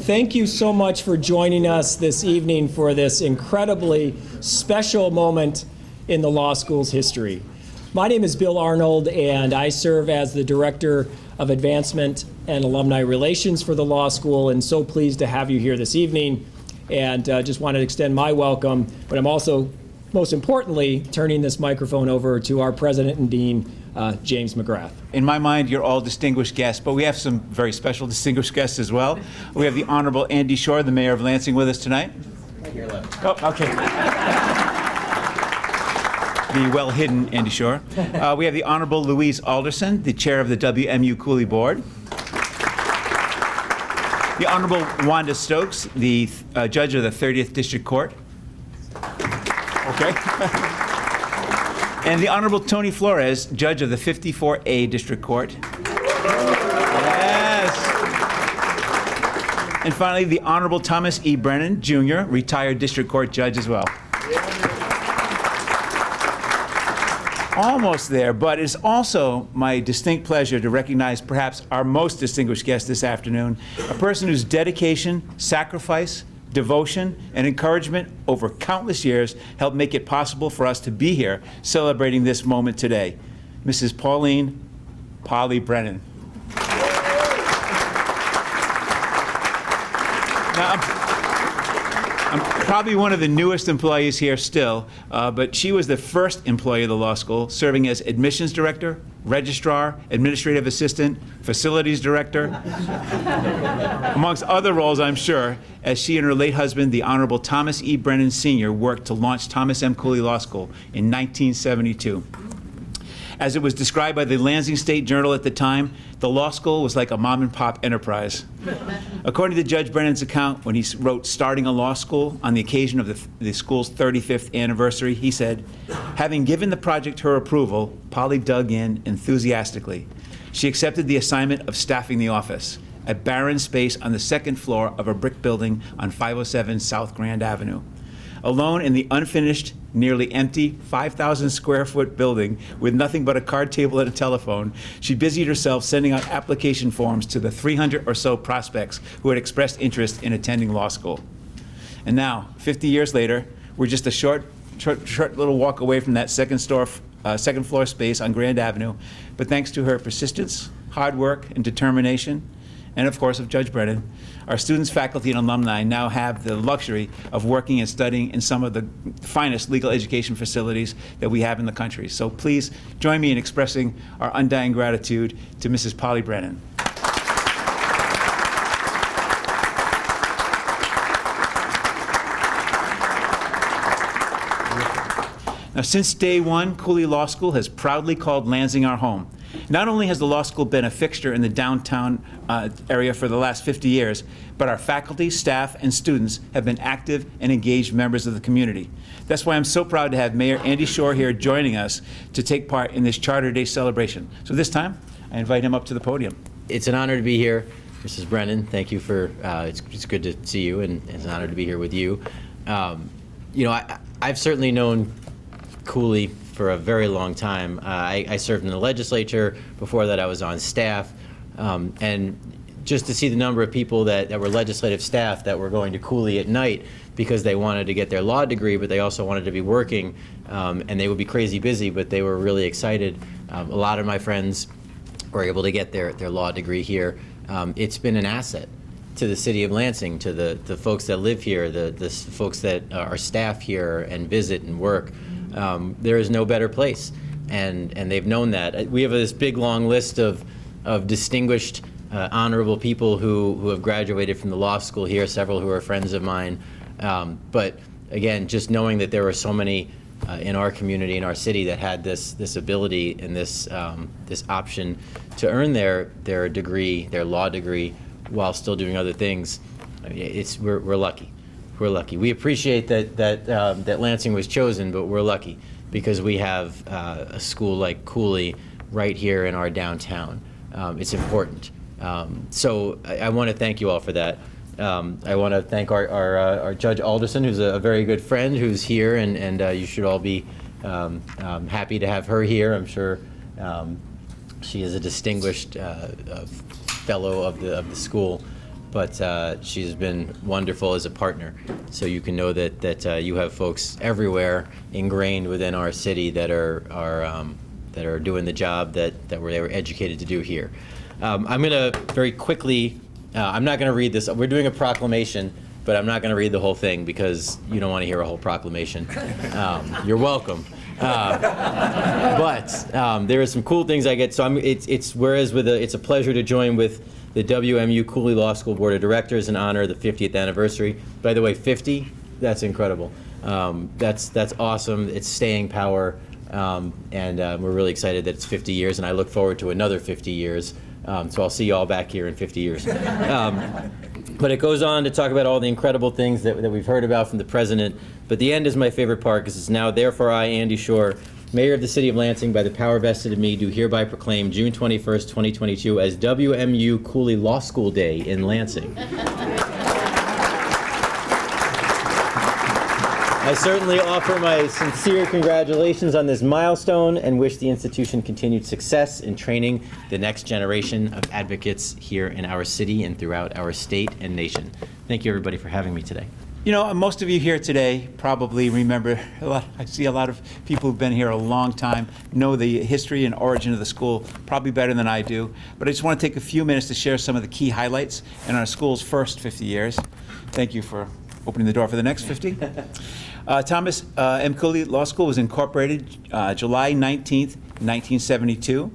thank you so much for joining us this evening for this incredibly special moment in the law school's history. My name is Bill Arnold, and I serve as the Director of Advancement and Alumni Relations for the law school, and so pleased to have you here this evening. And just wanted to extend my welcome, but I'm also, most importantly, turning this microphone over to our President and Dean, James McGrath. In my mind, you're all distinguished guests, but we have some very special distinguished guests as well. We have the Honorable Andy Shore, the Mayor of Lansing, with us tonight. Right here left. Oh, okay. The well-hidden Andy Shore. We have the Honorable Louise Alderson, the Chair of the WMU Cooley Board. The Honorable Wanda Stokes, the Judge of the 30th District Court. Okay. And the Honorable Tony Flores, Judge of the 54A District Court. Yes. And finally, the Honorable Thomas E. Brennan, Jr., retired District Court Judge as well. Almost there, but it's also my distinct pleasure to recognize perhaps our most distinguished guest this afternoon, a person whose dedication, sacrifice, devotion, and encouragement over countless years helped make it possible for us to be here celebrating this moment today, Mrs. Pauline "Polly" Brennan. Now, I'm probably one of the newest employees here still, but she was the first employee of the law school, serving as admissions director, registrar, administrative assistant, facilities director, amongst other roles, I'm sure, as she and her late husband, the Honorable Thomas E. Brennan Sr., worked to launch Thomas M. Cooley Law School in 1972. As it was described by the Lansing State Journal at the time, the law school was like a mom-and-pop enterprise. According to Judge Brennan's account, when he wrote starting a law school on the occasion of the school's 35th anniversary, he said, having given the project her approval, Polly dug in enthusiastically. She accepted the assignment of staffing the office, a barren space on the second floor of a brick building on 507 South Grand Avenue. Alone in the unfinished, nearly empty 5,000 square foot building with nothing but a card table and a telephone, she busied herself sending out application forms to the 300 or so prospects who had expressed interest in attending law school. And now, 50 years later, we're just a short little walk away from that second floor space on Grand Avenue, but thanks to her persistence, hard work, and determination, and of course of Judge Brennan, our students, faculty, and alumni now have the luxury of working and studying in some of the finest legal education facilities that we have in the country. So please join me in expressing our undying gratitude to Mrs. Polly Brennan. Now, since day one, Cooley Law School has proudly called Lansing our home. Not only has the law school been a fixture in the downtown area for the last 50 years, but our faculty, staff, and students have been active and engaged members of the community. That's why I'm so proud to have Mayor Andy Shore here joining us to take part in this Charter Day celebration. So this time, I invite him up to the podium. It's an honor to be here, Mrs. Brennan. Thank you for, it's good to see you, and it's an honor to be here with you. You know, I've certainly known Cooley for a very long time. I served in the legislature. Before that, I was on staff. And just to see the number of people that were legislative staff that were going to Cooley at night because they wanted to get their law degree, but they also wanted to be working, and they would be crazy busy, but they were really excited. A lot of my friends were able to get their law degree here. It's been an asset to the city of Lansing, to the folks that live here, the folks that are staff here and visit and work. There is no better place, and they've known that. We have this big long list of distinguished, honorable people who have graduated from the law school here, several who are friends of mine. But again, just knowing that there were so many in our community, in our city, that had this ability and this option to earn their degree, their law degree, while still doing other things, we're lucky. We're lucky. We appreciate that Lansing was chosen, but we're lucky because we have a school like Cooley right here in our downtown. It's important. So I want to thank you all for that. I want to thank our Judge Alderson, who's a very good friend, who's here, and you should all be happy to have her here. I'm sure she is a distinguished fellow of the school. but she's been wonderful as a partner. So you can know that you have folks everywhere ingrained within our city that are doing the job that they were educated to do here. I'm going to very quickly, I'm not going to read this. We're doing a proclamation, but I'm not going to read the whole thing because you don't want to hear a whole proclamation. You're welcome. But there are some cool things I get. So it's a pleasure to join with the WMU Cooley Law School Board of Directors in honor of the 50th anniversary. By the way, 50, that's incredible. That's awesome. It's staying power. And we're really excited that it's 50 years, and I look forward to another 50 years. So I'll see you all back here in 50 years. But it goes on to talk about all the incredible things that we've heard about from the president. But the end is my favorite part, because it's now, therefore I, Andy Shore, Mayor of the City of Lansing, by the power vested in me, do hereby proclaim June 21st, 2022 as WMU Cooley Law School Day in Lansing. I certainly offer my sincere congratulations on this milestone and wish the institution continued success in training the next generation of advocates here in our city and throughout our state and nation. Thank you, everybody, for having me today. You know, most of you here today probably remember a lot. I see a lot of people who've been here a long time, know the history and origin of the school probably better than I do. But I just want to take a few minutes to share some of the key highlights in our school's first 50 years. Thank you for opening the door for the next 50. Thomas M. Cooley Law School was incorporated July 19th, 1972.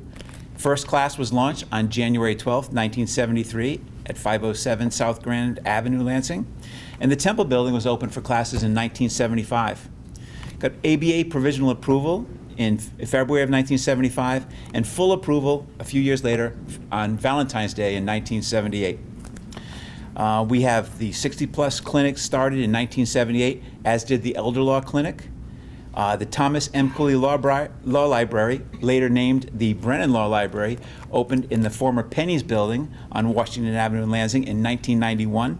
First class was launched on January 12th, 1973 at 507 South Grand Avenue, Lansing. And the Temple building was opened for classes in 1975. Got ABA provisional approval in February of 1975 and full approval a few years later on Valentine's Day in 1978. We have the 60-plus clinics started in 1978, as did the Elder Law Clinic. The Thomas M. Cooley Law Library, later named the Brennan Law Library, opened in the former Penny's building on Washington Avenue in Lansing in 1991.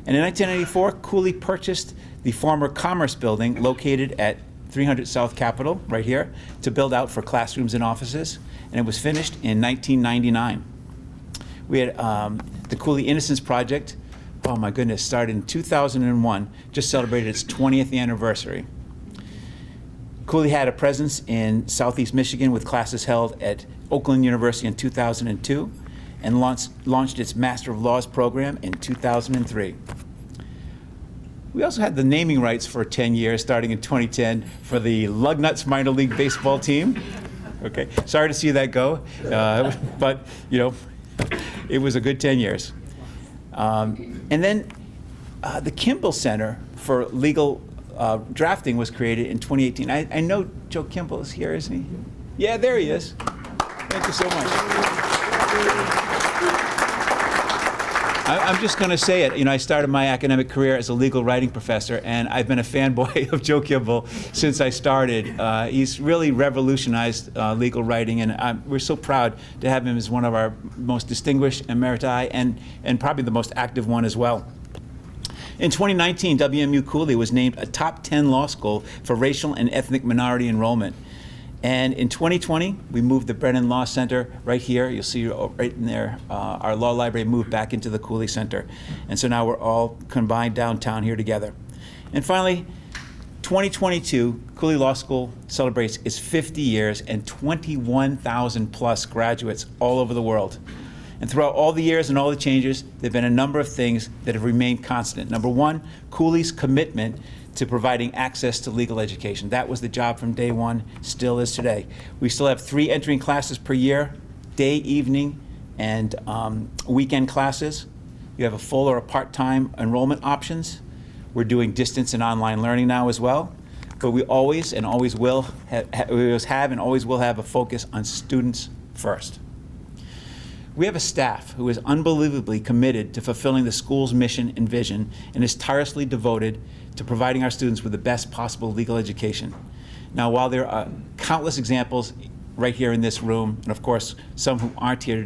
And in 1994, Cooley purchased the former Commerce building located at 300 South Capitol, right here, to build out for classrooms and offices, and it was finished in 1999. We had the Cooley Innocence Project, oh my goodness, started in 2001, just celebrated its 20th anniversary. Cooley had a presence in Southeast Michigan with classes held at Oakland University in 2002 and launched its Master of Laws program in 2003. We also had the naming rights for 10 years, starting in 2010, for the Lugnuts minor league baseball team. Okay, sorry to see that go, but you know, it was a good 10 years. And then the Kimball Center for Legal Drafting was created in 2018. I know Joe Kimball is here, isn't he? Yeah, there he is. Thank you so much. I'm just going to say it. You know, I started my academic career as a legal writing professor, and I've been a fanboy of Joe Kimball since I started. He's really revolutionized legal writing, and we're so proud to have him as one of our most distinguished emeriti and probably the most active one as well. In 2019, WMU Cooley was named a top 10 law school for racial and ethnic minority enrollment. And in 2020, we moved the Brennan Law Center right here. You'll see right in there, our law library moved back into the Cooley Center. And so now we're all combined downtown here together. And finally, 2022, Cooley Law School celebrates its 50 years and 21,000 plus graduates all over the world. And throughout all the years and all the changes, there have been a number of things that have remained constant. Number one, Cooley's commitment to providing access to legal education. That was the job from day one, still is today. We still have 3 entering classes per year, day, evening, and weekend classes. You have a full or a part-time enrollment options. We're doing distance and online learning now as well. But we always and always will have and always will have a focus on students first. We have a staff who is unbelievably committed to fulfilling the school's mission and vision and is tirelessly devoted to providing our students with the best possible legal education. Now, while there are countless examples right here in this room, and of course, some who aren't here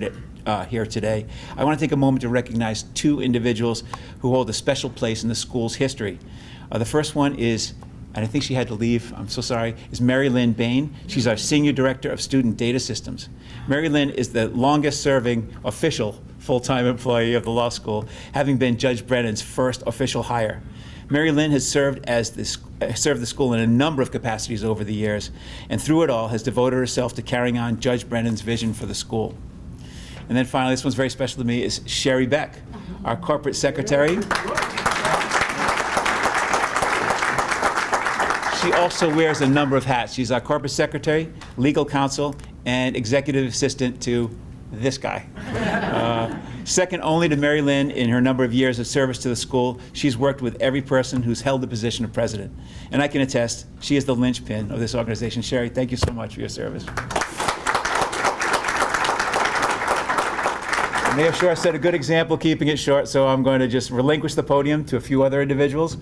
today, I want to take a moment to recognize 2 individuals who hold a special place in the school's history. The first one is, and I think she had to leave, I'm so sorry, is Mary Lynn Bain. She's our Senior Director of Student Data Systems. Mary Lynn is the longest serving official full-time employee of the law school, having been Judge Brennan's first official hire. Mary Lynn has served the school in a number of capacities over the years, and through it all has devoted herself to carrying on Judge Brennan's vision for the school. And then finally, this one's very special to me, is Sherry Beck, our corporate secretary. She also wears a number of hats. She's our corporate secretary, legal counsel, and executive assistant to this guy. Second only to Mary Lynn in her number of years of service to the school, she's worked with every person who's held the position of president. And I can attest, she is the linchpin of this organization. Sherry, thank you so much for your service. Mayor Shore set a good example keeping it short, so I'm going to just relinquish the podium to a few other individuals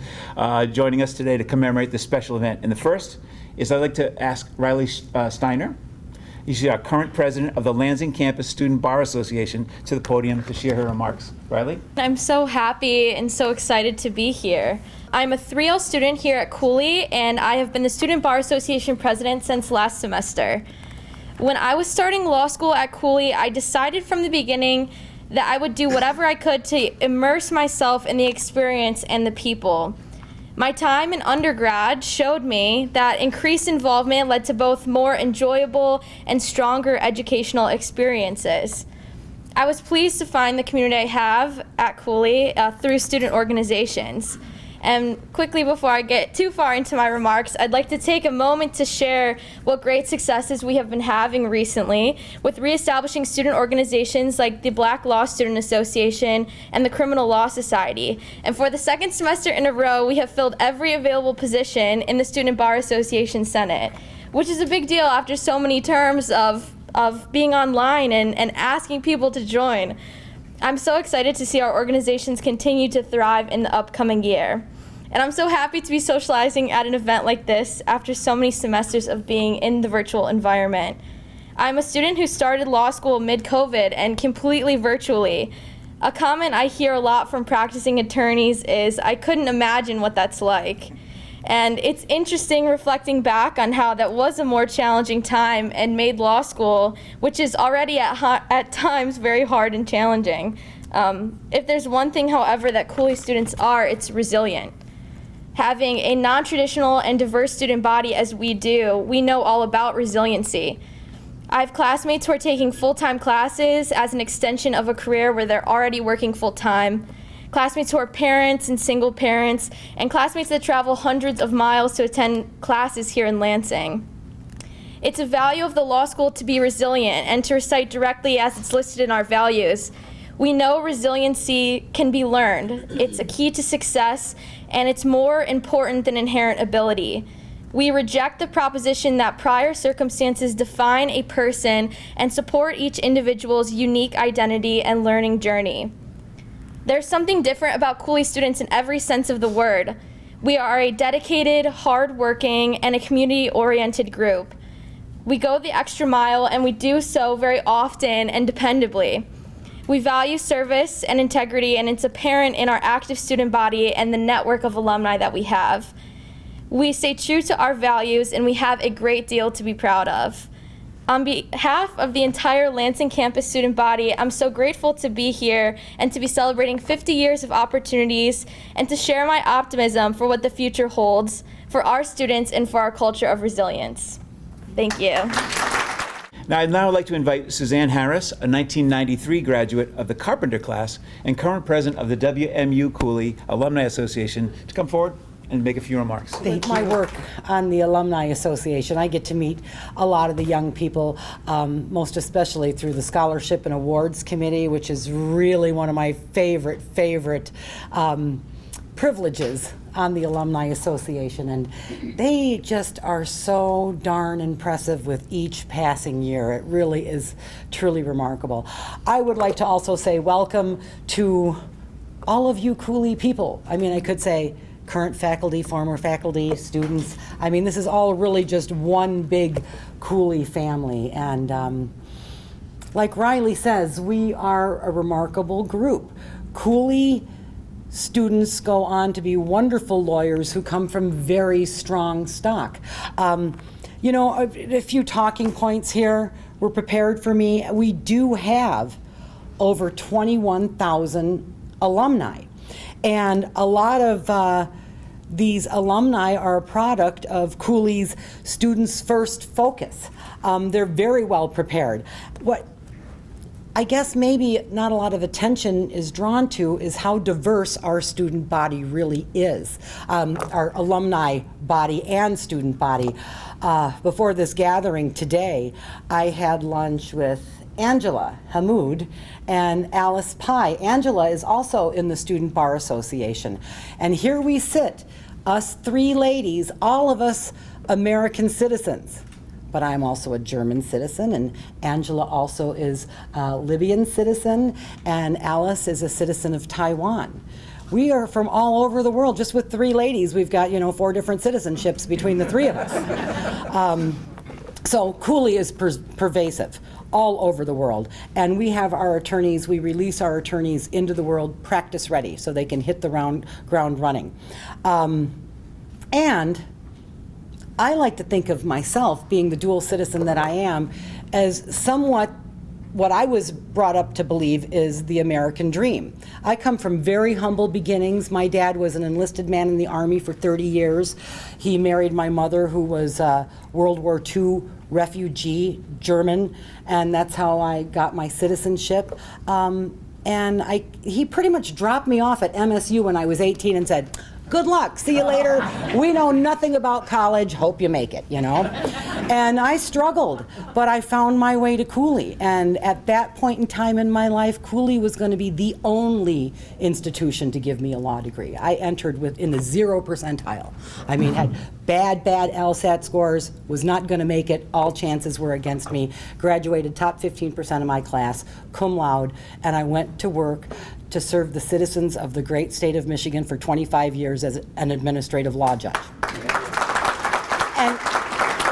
joining us today to commemorate this special event. And the first is I'd like to ask Riley Steiner. She's our current president of the Lansing Campus Student Bar Association, to the podium to share her remarks. Riley? I'm so happy and so excited to be here. I'm a 3L student here at Cooley, and I have been the Student Bar Association president since last semester. When I was starting law school at Cooley, I decided from the beginning that I would do whatever I could to immerse myself in the experience and the people. My time in undergrad showed me that increased involvement led to both more enjoyable and stronger educational experiences. I was pleased to find the community I have at Cooley through student organizations. And quickly, before I get too far into my remarks, I'd like to take a moment to share what great successes we have been having recently with reestablishing student organizations like the Black Law Student Association and the Criminal Law Society. And for the second semester in a row, we have filled every available position in the Student Bar Association Senate, which is a big deal after so many terms of being online and asking people to join. I'm so excited to see our organizations continue to thrive in the upcoming year. And I'm so happy to be socializing at an event like this after so many semesters of being in the virtual environment. I'm a student who started law school mid-COVID and completely virtually. A comment I hear a lot from practicing attorneys is, "I couldn't imagine what that's like." And it's interesting reflecting back on how that was a more challenging time and made law school, which is already at times very hard and challenging. If there's one thing, however, that Cooley students are, it's resilient. Having a non-traditional and diverse student body as we do, we know all about resiliency. I have classmates who are taking full-time classes as an extension of a career where they're already working full-time. Classmates who are parents and single parents, and classmates that travel hundreds of miles to attend classes here in Lansing. It's a value of the law school to be resilient and to recite directly as it's listed in our values. We know resiliency can be learned. It's a key to success, and it's more important than inherent ability. We reject the proposition that prior circumstances define a person and support each individual's unique identity and learning journey. There's something different about Cooley students in every sense of the word. We are a dedicated, hardworking, and a community-oriented group. We go the extra mile, and we do so very often and dependably. We value service and integrity, and it's apparent in our active student body and the network of alumni that we have. We stay true to our values, and we have a great deal to be proud of. On behalf of the entire Lansing campus student body, I'm so grateful to be here and to be celebrating 50 years of opportunities and to share my optimism for what the future holds for our students and for our culture of resilience. Thank you. Now, I'd like to invite Suzanne Harris, a 1993 graduate of the Carpenter class and current president of the WMU Cooley Alumni Association, to come forward and make a few remarks. Thank my work on the Alumni Association, I get to meet a lot of the young people, most especially through the Scholarship and Awards Committee, which is really one of my favorite privileges on the Alumni Association. And they just are so darn impressive with each passing year. It really is truly remarkable. I would like to also say welcome to all of you Cooley people. I mean, I could say current faculty, former faculty, students. I mean, this is all really just one big Cooley family. And like Riley says, we are a remarkable group. Cooley students go on to be wonderful lawyers who come from very strong stock. You know, a few talking points here were prepared for me. We do have over 21,000 alumni. And a lot of these alumni are a product of Cooley's Students First focus. They're very well prepared. What I guess maybe not a lot of attention is drawn to is how diverse our student body really is, our alumni body and student body. Before this gathering today, I had lunch with Angela Hamoud and Alice Pye. Angela is also in the Student Bar Association. And here we sit, us three ladies, all of us American citizens. But I'm also a German citizen, and Angela also is a Libyan citizen, and Alice is a citizen of Taiwan. We are from all over the world. Just with three ladies, we've got, 4 different citizenships between the three of us. So Cooley is pervasive all over the world. And we have our attorneys, we release our attorneys into the world practice ready so they can hit the ground running. And I like to think of myself, being the dual citizen that I am, as somewhat what I was brought up to believe is the American dream. I come from very humble beginnings. My dad was an enlisted man in the Army for 30 years. He married my mother, who was a World War II refugee, German, and that's how I got my citizenship. And he pretty much dropped me off at MSU when I was 18 and said, "Good luck, see you later. We know nothing about college, hope you make it," And I struggled, but I found my way to Cooley. And at that point in time in my life, Cooley was going to be the only institution to give me a law degree. I entered in the 0 percentile. I mean, had bad LSAT scores, was not going to make it. All chances were against me. Graduated top 15% of my class, cum laude, and I went to work to serve the citizens of the great state of Michigan for 25 years as an administrative law judge. And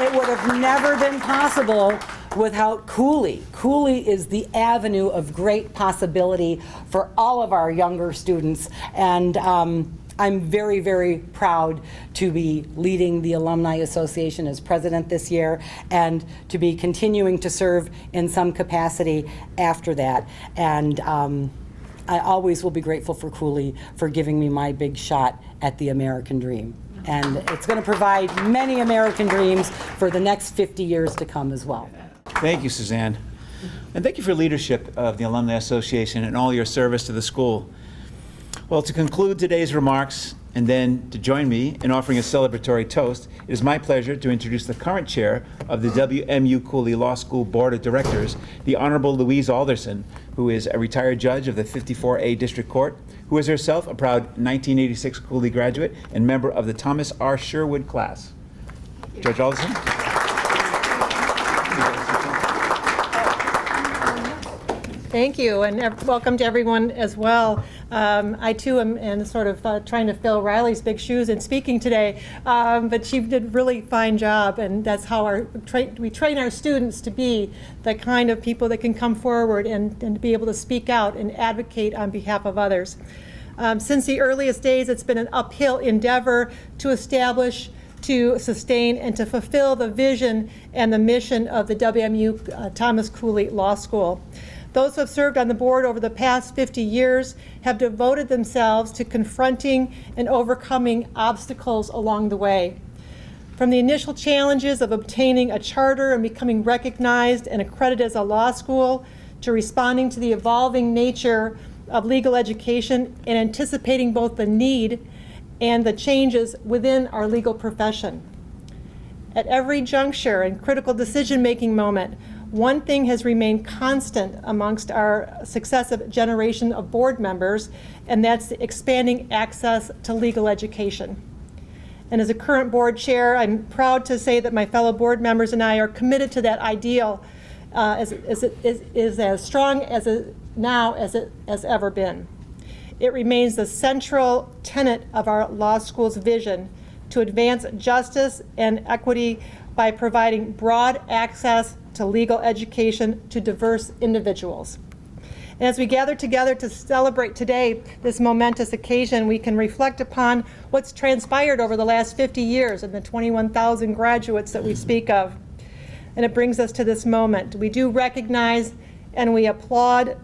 it would have never been possible without Cooley. Cooley is the avenue of great possibility for all of our younger students, and I'm very, very proud to be leading the Alumni Association as president this year and to be continuing to serve in some capacity after that. And I always will be grateful for Cooley for giving me my big shot at the American dream. And it's going to provide many American dreams for the next 50 years to come as well. Thank you, Suzanne. And thank you for leadership of the Alumni Association and all your service to the school. Well, to conclude today's remarks and then to join me in offering a celebratory toast, it is my pleasure to introduce the current chair of the WMU Cooley Law School Board of Directors, the Honorable Louise Alderson, who is a retired judge of the 54A District Court, who is herself a proud 1986 Cooley graduate and member of the Thomas R. Sherwood class. Judge Alderson. Thank you, and welcome to everyone as well. I too am sort of trying to fill Riley's big shoes in speaking today, but she did a really fine job, and that's how we train our students to be the kind of people that can come forward and to be able to speak out and advocate on behalf of others. Since the earliest days, it's been an uphill endeavor to establish, to sustain, and to fulfill the vision and the mission of the WMU Thomas Cooley Law School. Those who have served on the board over the past 50 years have devoted themselves to confronting and overcoming obstacles along the way. From the initial challenges of obtaining a charter and becoming recognized and accredited as a law school, to responding to the evolving nature of legal education and anticipating both the need and the changes within our legal profession. At every juncture and critical decision-making moment, one thing has remained constant amongst our successive generation of board members, and that's expanding access to legal education. And as a current board chair, I'm proud to say that my fellow board members and I are committed to that ideal is as strong as it now as it has ever been. It remains the central tenet of our law school's vision to advance justice and equity by providing broad access to legal education to diverse individuals. And as we gather together to celebrate today, this momentous occasion, we can reflect upon what's transpired over the last 50 years and the 21,000 graduates that we speak of. And it brings us to this moment. We do recognize and we applaud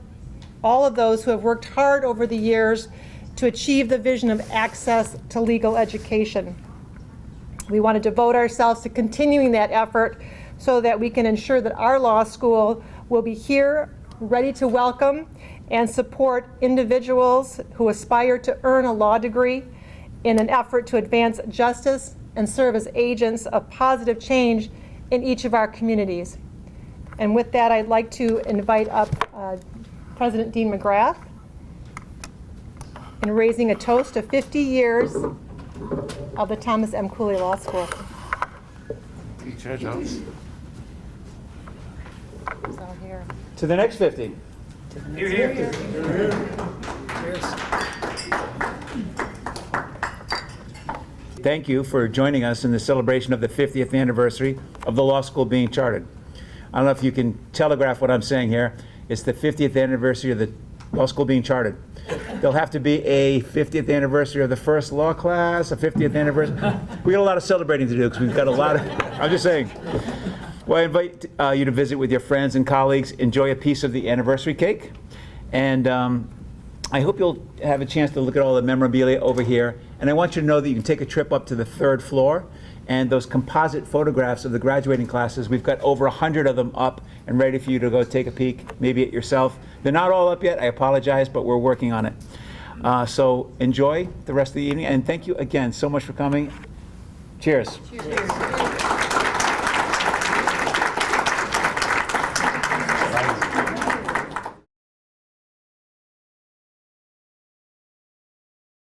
all of those who have worked hard over the years to achieve the vision of access to legal education. We want to devote ourselves to continuing that effort so that we can ensure that our law school will be here, ready to welcome and support individuals who aspire to earn a law degree in an effort to advance justice and serve as agents of positive change in each of our communities. And with that, I'd like to invite up President Dean McGrath in raising a toast to 50 years of the Thomas M. Cooley Law School. So here. To the next 50. Thank you for joining us in the celebration of the 50th anniversary of the law school being chartered. I don't know if you can telegraph what I'm saying here. It's the 50th anniversary of the law school being chartered. There'll have to be a 50th anniversary of the first law class, a 50th anniversary. We got a lot of celebrating to do because we've got a lot of, I'm just saying. Well, I invite you to visit with your friends and colleagues, enjoy a piece of the anniversary cake, and I hope you'll have a chance to look at all the memorabilia over here. And I want you to know that you can take a trip up to the 3rd floor, and those composite photographs of the graduating classes, we've got over 100 of them up and ready for you to go take a peek, maybe at yourself. They're not all up yet, I apologize, but we're working on it. So enjoy the rest of the evening, and thank you again so much for coming. Cheers. Cheers.